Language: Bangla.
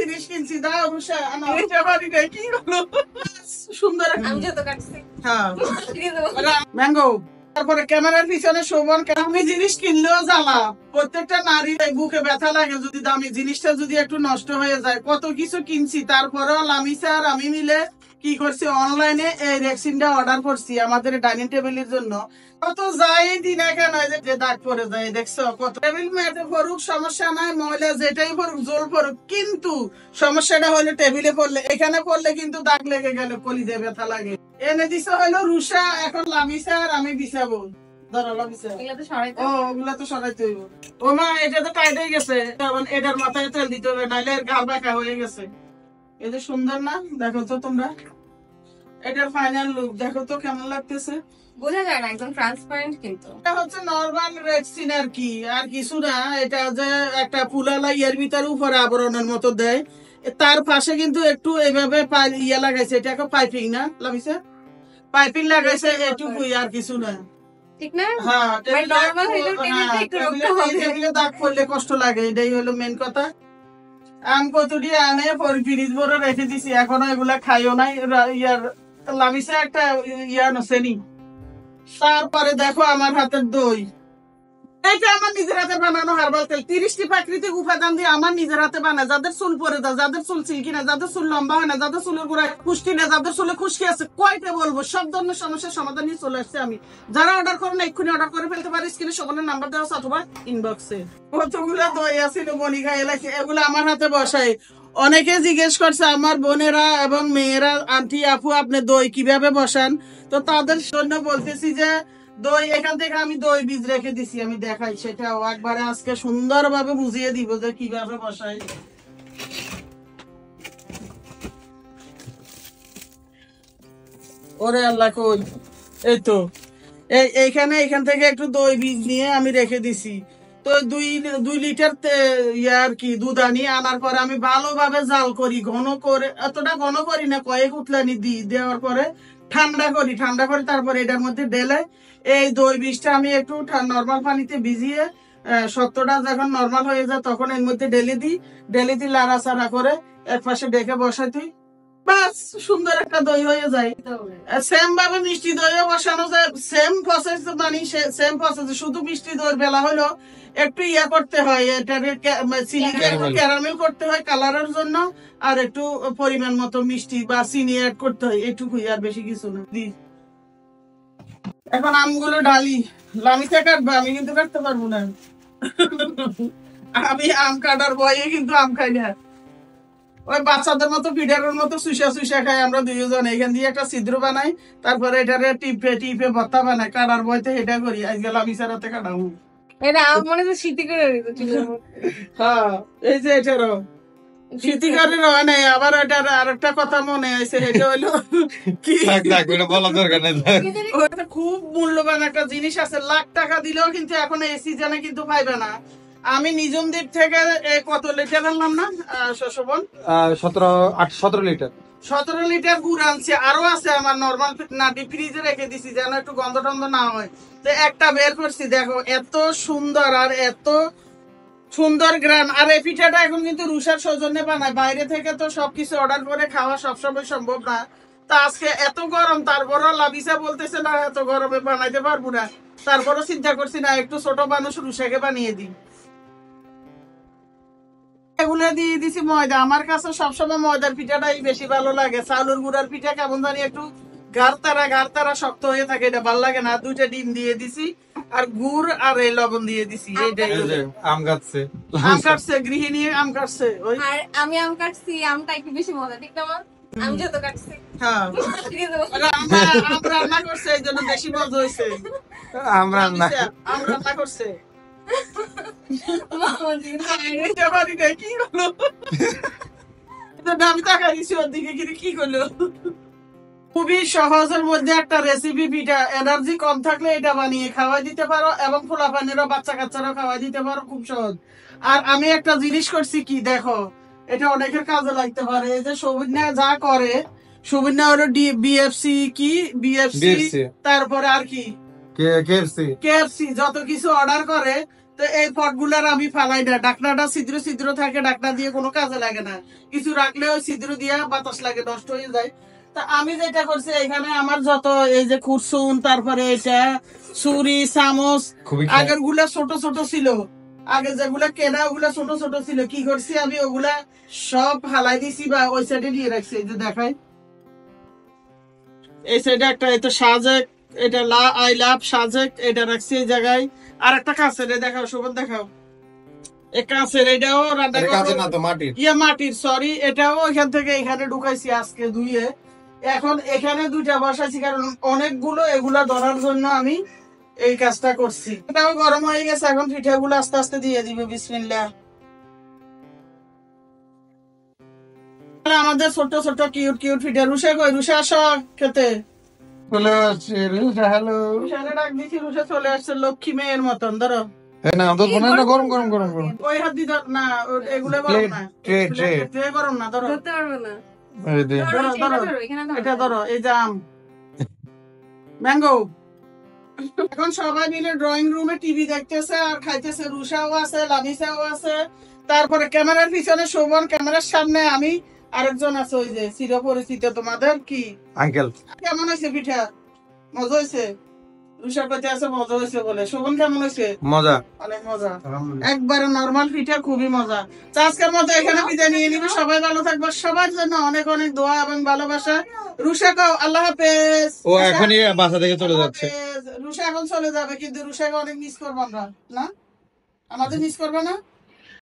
জিনিস কিনছি দাও রুষা কি হলো সুন্দর আমি যত কাটছি হ্যাঁ ম্যাঙ্গো তারপরে ক্যামেরার পিছনে শোভন দামি জিনিস কিনলেও জ্বালা প্রত্যেকটা নারীর বুকে ব্যথা লাগে যদি দামি জিনিসটা যদি একটু নষ্ট হয়ে যায় কত কিছু কিনছি তারপরেও লামিসা আর আমি মিলে কি করছি অনলাইনে এই রেক্সিনটা অর্ডার করছি আমাদের ডাইনিং টেবিলের জন্য কত যাই দিন কেন যে দাগ পরে যায় দেখছো কত টেবিল ম্যাটে পড়ুক সমস্যা নাই ময়লা যেটাই পড়ুক জল পড়ুক কিন্তু সমস্যাটা হলো টেবিলে পড়লে এখানে পড়লে কিন্তু দাগ লেগে গেলে কলিজে ব্যথা লাগে এনে দিছে হলো রুষা এখন লামিসা আর আমি বিছাবো ওগুলা তো সরাইতে হইব ও মা এটা তো টাইট হয়ে গেছে এটার মাথায় তেল দিতে হবে নাইলে গাল বাঁকা হয়ে গেছে এই যে সুন্দর না দেখো তো তোমরা এটার ফাইনাল লুক দেখো তো কেমন লাগতেছে বোঝা যায় না একদম ট্রান্সপারেন্ট কিন্তু এটা হচ্ছে নরমাল রেক্সিন আর কি আর কিছু না এটা যে একটা ফুলালা ইয়ের ভিতরে উপরে আবরণের মতো দেয় তার পাশে কিন্তু একটু এইভাবে ইয়ে লাগাইছে এটা একটা পাইপিং না লাগাইছে পাইপিং লাগাইছে এটুকুই আর কিছু না ঠিক না হ্যাঁ নরমাল হইলো টেবিলে দাগ পড়লে কষ্ট লাগে এটাই হলো মেন কথা আম কতটি আনে ফ্রিজ ভরে রেখে দিছি এখনো এগুলা খাইও নাই ইয়ার লামিসে একটা ইয়া নসেনি তারপরে দেখো আমার হাতের দই এটা আমার নিজের হাতে বানানো হার্বাল তেল 30টি প্রাকৃতিক উপাদান দিয়ে আমার নিজের হাতে বানায় যাদের চুল পরে যায় যাদের চুল সিল্কি না যাদের চুল লম্বা হয় না যাদের চুলের গোড়ায় খুশকি না যাদের চুলে খুশকি আছে কয়টা বলবো সব ধরনের সমস্যার সমাধান নিয়ে চলে আসছে আমি যারা অর্ডার করেন এক্ষুনি অর্ডার করে ফেলতে পারি স্ক্রিনে সবার নাম্বার দেওয়া আছে অথবা ইনবক্সে কতগুলা দই আছিল বনি খাই লাগছে এগুলো আমার হাতে বসাই অনেকে জিজ্ঞেস করছে আমার বোনেরা এবং মেয়েরা আন্টি আপু আপনি দই কিভাবে বসান তো তাদের জন্য বলতেছি যে দই এখান থেকে আমি দই বীজ রেখে দিছি আমি দেখাই সেটাও একবারে আজকে সুন্দর ভাবে বুঝিয়ে দিব যে কিভাবে বসাই ওরে আল্লাহ কই এই তো এইখান থেকে একটু দই বীজ নিয়ে আমি রেখে দিছি তো 2 লিটার ইয়ার কি দুধ আনি আনার পরে আমি ভালোভাবে জাল করি ঘন করে এতটা ঘন করি না কয়েক উতলানি দিই দেওয়ার পরে ঠান্ডা করি তারপরে এটার মধ্যে ঢেলে এই দই বীজটা আমি একটু নর্মাল পানিতে ভিজিয়ে সত্যটা যখন নর্মাল হয়ে যায় তখন এর মধ্যে ঢেলে দিই লাড়াচাড়া করে এক পাশে ডেকে বসাই দিই বাস সুন্দর একটা দই হয়ে যায় সেম ভাবে মিষ্টি দইও বসানো যায় সেম প্রসেস মানে সেম প্রসেস শুধু মিষ্টি দইয়ের বেলা হলো একটু ইয়া করতে হয় এটা চিনিকে একটু ক্যারামেল করতে হয় কালারের জন্য আর একটু পরিমাণ মতো মিষ্টি বা চিনি অ্যাড করতে হয় এটুকুই আর বেশি কিছু না এখন আমগুলো ডালি লামিতে কাটবো আমি কিন্তু কাটতে পারবো না আমি আম কাটার ভয়ে কিন্তু আম খাই না ওই বাচ্চাদের মতো পিঠারের মতো সুসা খাই আমরা দুইজন এখান দিয়ে একটা ছিদ্র বানাই তারপরে এটারে টিপে ভর্তা বানাই কাটার ভয়তে এটা করি আজকে লামিসার হাতে কাটাবো এটা মনে হচ্ছে স্মৃতি করে হ্যাঁ এই যে এটারও স্মৃতি করে রয় নাই আবার ওটার আরেকটা কথা মনে আছে এটা হলো কি বলা দরকার নেই খুব মূল্যবান একটা জিনিস আছে লাখ টাকা দিলেও কিন্তু এখন এই সিজনে কিন্তু পাইবে না আমি নিজম দ্বীপ থেকে কত লিটার আনলাম না শোভন 17 লিটার গুড় আনছি আরো আছে আমার নর্মাল না ডিপ ফ্রিজে রেখে দিছি যেন একটু গন্ধ টন্ধ না হয় তো একটা বের করছি দেখো এত সুন্দর আর এত সুন্দর গ্রাম আর এই পিঠাটা এখন কিন্তু রুষার সৌজন্যে বানায় বাইরে থেকে তো সবকিছু অর্ডার করে খাওয়া সবসময় সম্ভব না তা আজকে এত গরম তারপরও লাবিসা বলতেছে না এত গরমে বানাইতে পারবো না তারপরও চিন্তা করছি না একটু ছোট মানুষ রুষাকে বানিয়ে দিই এগুলো দিয়ে দিছি ময়দা আমার কাছে সবসময় ময়দার পিঠাটাই বেশি ভালো লাগে চাউলের গুঁড়ার পিঠা কেমন জানি একটু গাড়তারা শক্ত হয়ে থাকে এটা ভালো লাগে না 2টা ডিম দিয়ে দিছি আর গুড় আর এই লবণ দিয়ে দিছি এইটাই আম কাটছে গৃহিণী আম কাটছে আর আমি আম কাটছি আমটা একটু বেশি মজা ঠিক না আমি যত কাটছি হ্যাঁ আম রান্না করছে এই জন্য বেশি মজা হয়েছে আম রান্না করছে কি হলো আমি টাকা দিচ্ছি ওর দিকে কি করলো খুবই সহজের মধ্যে একটা রেসিপি পিঠা এনার্জি কম থাকলে এটা বানিয়ে খাওয়াই দিতে পারো এবং পোলাপানেরও বাচ্চা কাচ্চারাও খাওয়াই দিতে পারো খুব সহজ আর আমি একটা জিনিস করছি কি দেখো এটা অনেকের কাজে লাগতে পারে এই যে সৌভিন্যা যা করে সৌভিন্যা হলো বিএফসি তারপরে আর কি কেএফসি যত কিছু অর্ডার করে তো এই পটগুলার আমি ফালাই না, ডাকনাটা ছিদ্র ছিদ্র থাকে, ডাকনা দিয়ে কোনো কাজে লাগে না, কিছু রাখলে ওই ছিদ্র দিয়ে বাতাস লাগে, নষ্ট হয়ে যায়। তা আমি যেটা করছি এখানে আমার যত এই যে কুরসুন, তারপরে এটা ছুরি চামচ, আগের গুলা ছোট ছোট ছিল, আগে যেগুলা কেনা ওগুলা ছোট ছোট ছিল, কি করছি আমি ওগুলা সব ফালাই দিছি বা ওই সাইডে নিয়ে রাখছি। এই যে দেখাই, এই সাইডে একটা এটা সাজেক, এটা আই লাভ সাজেক, এটা রাখছি এই জায়গায়। আর একটা কাছের দেখাও, শোভন দেখাও, এই কাছের এটাও রান্না মাটির, সরি, এটাও এখান থেকে এখানে ঢুকাইছি আজকে ধুয়ে। এখন এখানে দুইটা বসাইছি, কারণ অনেকগুলো এগুলা ধরার জন্য আমি এই কাজটা করছি। এটাও গরম হয়ে গেছে, এখন পিঠাগুলো আস্তে আস্তে দিয়ে দিবে। বিসমিল্লাহ। আমাদের ছোট ছোট কিউট কিউট পিঠা। রুষা কই? রুষা আসো খেতে। চলে আসছে রুষা, হ্যালো। রুষারে ডাক দিছি, রুষা চলে আসছে লক্ষ্মী মেয়ের মতন। ধরো না গরম গরম গরম গরম ওই হাত দিয়ে ধর না, এগুলো গরম না, ট্রে গরম না। ধরো ধরতে পারবে না। এই দে। ধরো এটা ধরো, ধরো, এখানে ধরো। এটা ধরো, এই যে আম ম্যাঙ্গো। এখন সবাই মিলে ড্রয়িং রুমে টিভি দেখতেছে আর খাইতেছে। রুষাও আছে, লামিসাও আছে, তারপরে ক্যামেরার পিছনে শোভন, ক্যামেরার সামনে আমি, আরেকজন আছে ওই যে চিরপরিচিত তোমাদের কি আঙ্কেল। কেমন হয়েছে পিঠা? মজা হয়েছে? রুষা পেতে আছে মজা হয়েছে বলে। শোভন কেমন হয়েছে? মজা। অনেক মজা, একবারে নরমাল পিঠা, খুবই মজা। তো আজকের মতো এখানে বিদায় নিয়ে নিবে। সবাই ভালো থাকবো, সবার জন্য অনেক অনেক দোয়া এবং ভালোবাসা। রুষা কও আল্লাহ হাফেজ। ও এখনই বাসা থেকে চলে যাচ্ছে। রুষা এখন চলে যাবে, কিন্তু রুষাকে অনেক মিস করবো আমরা, না? আমাদের মিস করবো না?